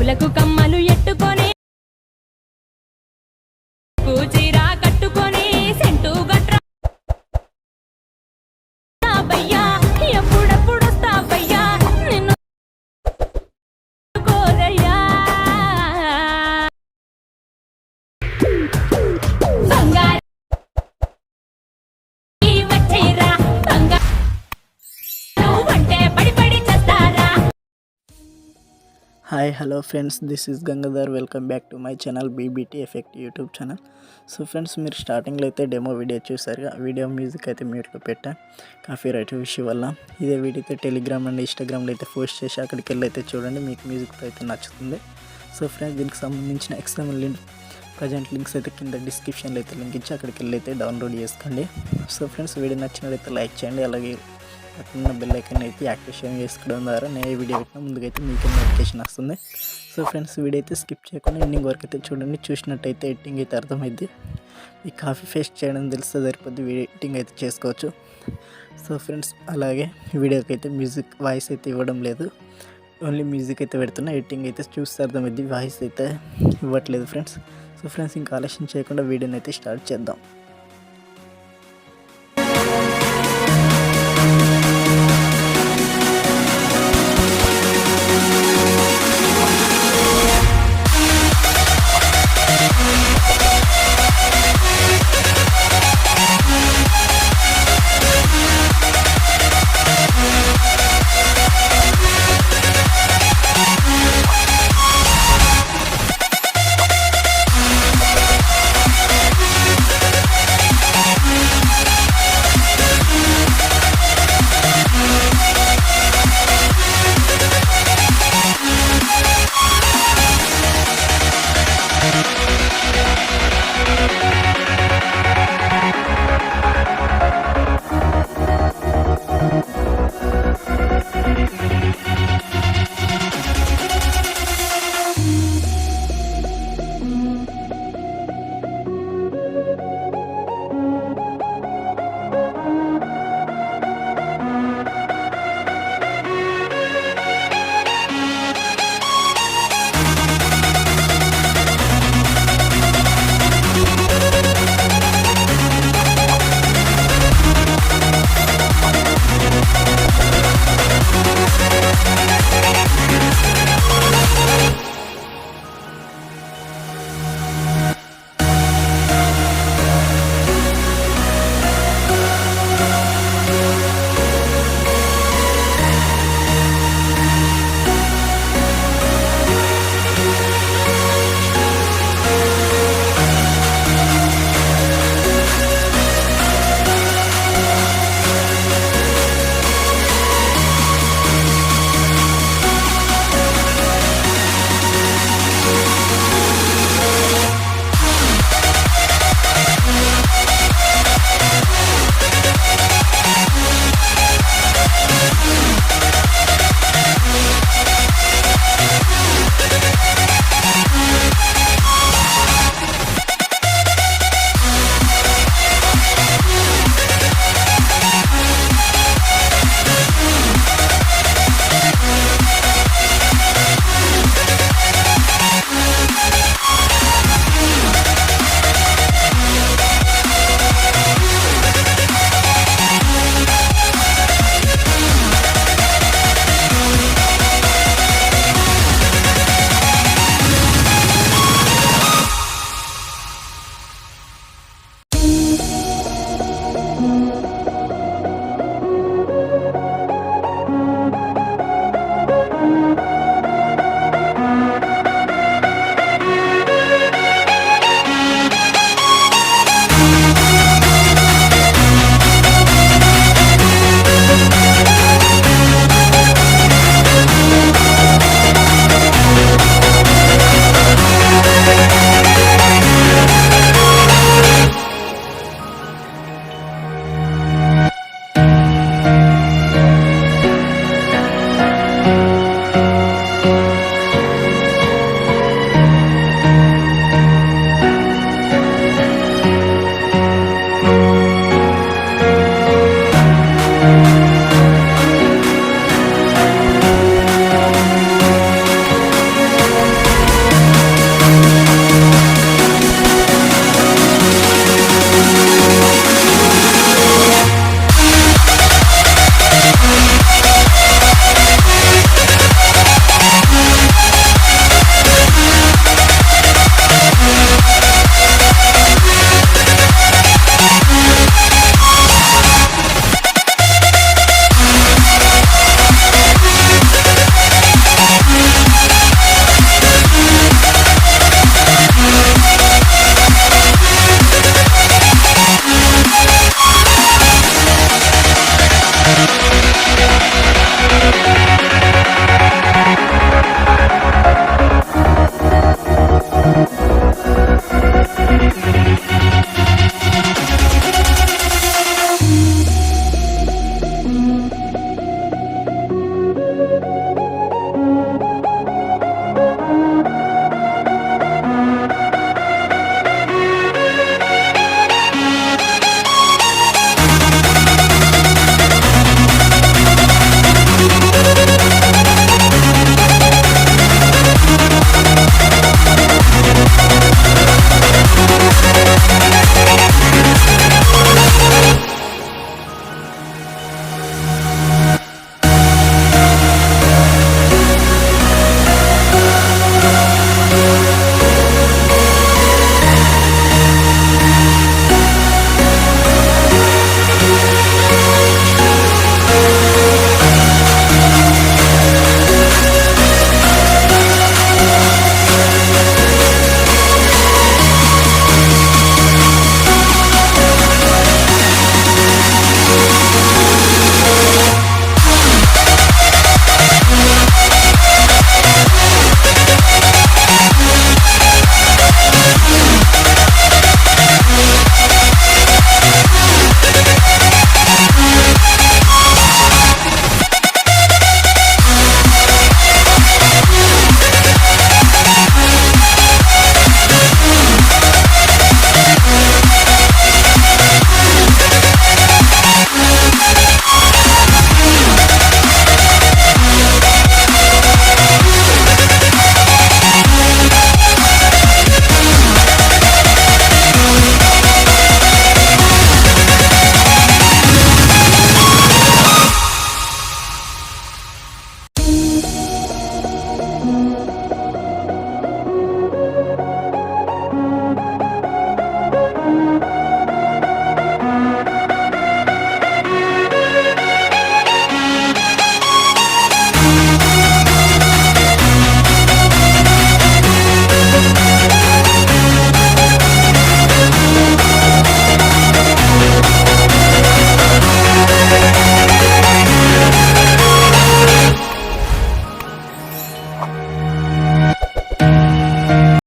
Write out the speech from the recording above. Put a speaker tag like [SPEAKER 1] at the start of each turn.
[SPEAKER 1] చెవులకు కమ్మలు ఎట్టుకొని చీరా కట్టుకొని సెంటు గట్రా బయ్యా ఎప్పుడెప్పుడు వస్తావయ్యా నిన్ను కోరయ్యా బంగారు వచ్చేరా బంగారు అంటే పడి పడి చేస్తారా.
[SPEAKER 2] Hi hello friends, this is Gangadhar. Welcome back to my channel BBT effect YouTube channel. So friends, మీరు స్టార్టింగ్లో అయితే డెమో వీడియో చూసారుగా. వీడియో మ్యూజిక్ అయితే మ్యూట్లో పెట్టా కాఫీ రైట్ ఇష్యూ వల్ల. ఇదే వీడియో అయితే టెలిగ్రామ్ అండ్ ఇన్స్టాగ్రామ్లో అయితే పోస్ట్ చేసి అక్కడికి వెళ్ళి అయితే చూడండి, మీకు మ్యూజిక్తో అయితే నచ్చుతుంది. సో ఫ్రెండ్స్, దీనికి సంబంధించిన ఎక్స్టర్నల్ లింక్ ప్రజెంట్ లింక్స్ అయితే కింద డిస్క్రిప్షన్లో అయితే లింక్ ఇచ్చి అక్కడికి వెళ్ళి అయితే డౌన్లోడ్ చేసుకోండి. సో ఫ్రెండ్స్, వీడియో నచ్చినట్లయితే లైక్ చేయండి, అలాగే పక్కన బెల్ ఐకాన్ అయితే యాక్టివేషన్ చేసుకోవడం ద్వారా నేను ఏ వీడియో పెట్టినా ముందుకైతే మీకు నోటిఫికేషన్ వస్తుంది. సో ఫ్రెండ్స్, వీడియో అయితే స్కిప్ చేయకుండా ఎండింగ్ వరకు అయితే చూడండి. చూసినట్టయితే ఎడిటింగ్ అయితే అర్థమైంది. ఈ కాఫీ పేస్ట్ చేయడం తెలిస్తే సరిపోద్ది, ఎడిటింగ్ అయితే చేసుకోవచ్చు. సో ఫ్రెండ్స్, అలాగే వీడియోకి అయితే మ్యూజిక్ వాయిస్ అయితే ఇవ్వడం లేదు, ఓన్లీ మ్యూజిక్ అయితే పెడుతున్నా. ఎడిటింగ్ అయితే చూస్తే అర్థమైంది, వాయిస్ అయితే ఇవ్వట్లేదు ఫ్రెండ్స్. సో ఫ్రెండ్స్, ఇంకా ఆలస్యం చేయకుండా వీడియోని అయితే స్టార్ట్ చేద్దాం.